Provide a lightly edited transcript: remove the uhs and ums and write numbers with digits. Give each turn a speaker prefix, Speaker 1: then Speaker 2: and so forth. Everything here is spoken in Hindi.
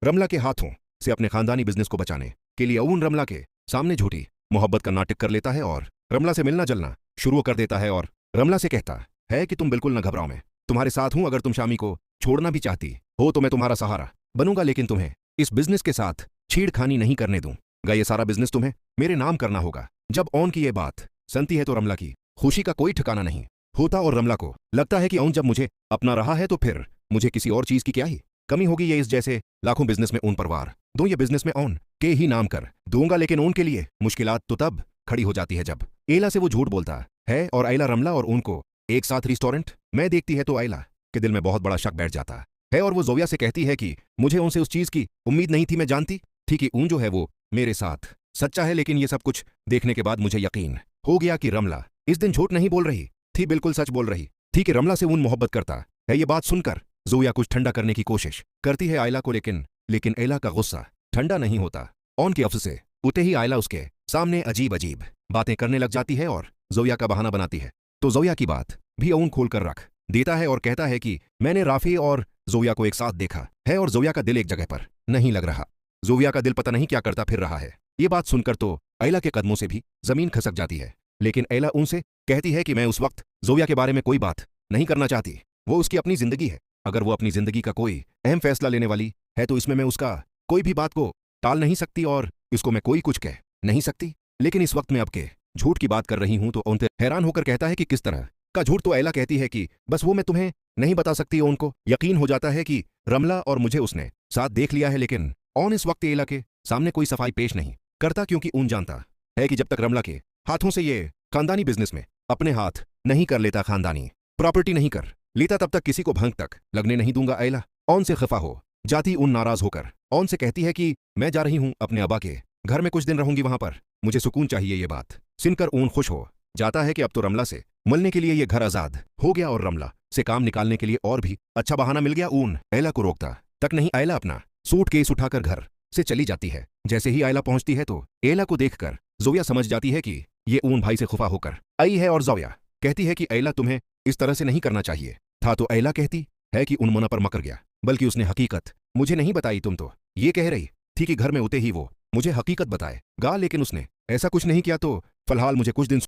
Speaker 1: रमला के हाथों से अपने खानदानी बिजनेस को बचाने के लिए ऊन रमला के सामने झूठी मोहब्बत का नाटक कर लेता है और रमला से मिलना जलना शुरू कर देता है और रमला से कहता है कि तुम बिल्कुल न घबराओ, मैं तुम्हारे साथ हूं। अगर तुम शामी को छोड़ना भी चाहती हो तो मैं तुम्हारा सहारा बनूंगा, लेकिन तुम्हें इस बिजनेस के साथ छेड़खानी नहीं करने दूंगा। ये सारा बिजनेस तुम्हें मेरे नाम करना होगा। जब ओन की ये बात सुनती है तो रमला की खुशी का कोई ठिकाना नहीं होता और रमला को लगता है कि ओन जब मुझे अपना रहा है तो फिर मुझे किसी और चीज की क्या ही कमी होगी। ये इस जैसे लाखों बिजनेस में ओन परवार दूं, ये बिजनेस में ओन के ही नाम कर दूंगा, लेकिन ओन के लिए मुश्किलात तो तब खड़ी हो जाती है जब एला से वो झूठ बोलता है और आयला रमला और ओन को एक साथ रेस्टोरेंट में देखती है तो आयला के दिल में बहुत बड़ा शक बैठ जाता है और वो जोया से कहती है कि मुझे उनसे उस चीज की उम्मीद नहीं थी। मैं जानती थी कि ऊन जो है वो मेरे साथ सच्चा है, लेकिन ये सब कुछ देखने के बाद मुझे यकीन हो गया कि रमला इस दिन झूठ नहीं बोल रही थी, बिल्कुल सच बोल रही थी कि रमला से ऊन मोहब्बत करता है। ये बात सुनकर जोया कुछ ठंडा करने की कोशिश करती है आयला को, लेकिन एला का गुस्सा ठंडा नहीं होता। ऑन के अफसोस से उते ही आयला उसके सामने अजीब अजीब बातें करने लग जाती है और जोया का बहाना बनाती है। तो जोया की बात भी ऊन खोल कर रख देता है और कहता है कि मैंने राफी और जोया को एक साथ देखा है और जोया का दिल एक जगह पर नहीं लग रहा। जोया का दिल पता नहीं क्या करता फिर रहा है। ये बात सुनकर तो आयला के कदमों से भी जमीन खसक जाती है, लेकिन आयला उनसे कहती है कि मैं उस वक्त जोया के बारे में कोई बात नहीं करना चाहती। वो उसकी अपनी जिंदगी है। अगर वो अपनी जिंदगी का कोई अहम फैसला लेने वाली है तो इसमें मैं उसका कोई भी बात को टाल नहीं सकती और इसको मैं कोई कुछ कह नहीं सकती। लेकिन इस वक्त मैं अब के झूठ की बात कर रही हूं तो उनसे हैरान होकर कहता है कि किस तरह का झूठ। तो आयला कहती है कि बस वो मैं तुम्हें नहीं बता सकती। उनको यकीन हो जाता है कि रमला और मुझे उसने साथ देख लिया है, लेकिन ऑन इस वक्त एला के सामने कोई सफाई पेश नहीं करता, क्योंकि ऊन जानता है कि जब तक रमला के हाथों से ये खानदानी बिजनेस में अपने हाथ नहीं कर लेता, खानदानी प्रॉपर्टी नहीं कर लेता, तब तक किसी को भंग तक लगने नहीं दूंगा। आयला ऑन से खफा हो जाती ऊन नाराज होकर ऑन से कहती है कि मैं जा रही हूं अपने अबा के घर में, कुछ दिन रहूंगी वहां पर, मुझे सुकून चाहिए। ये बात सुनकर ऊन खुश हो जाता है कि अब तो रमला से मिलने के लिए ये घर आजाद हो गया और रमला से काम निकालने के लिए और भी अच्छा बहाना मिल गया। ऊन आयला को रोकता तक नहीं। आयला अपना सूटकेस उठाकर घर से चली जाती है। जैसे ही आयला पहुंचती है तो एला को देखकर जोया समझ जाती है कि ये ऊन भाई से खुफा होकर आई है और जोया कहती है कि आयला तुम्हें इस तरह से नहीं करना चाहिए था। तो आयला कहती है कि उन मुना पर मकर गया, बल्कि उसने हकीकत मुझे नहीं बताई। तुम तो ये कह रही थी कि घर में उते ही वो मुझे हकीकत बताएगा, लेकिन उसने ऐसा कुछ नहीं किया। तो फिलहाल मुझे कुछ दिन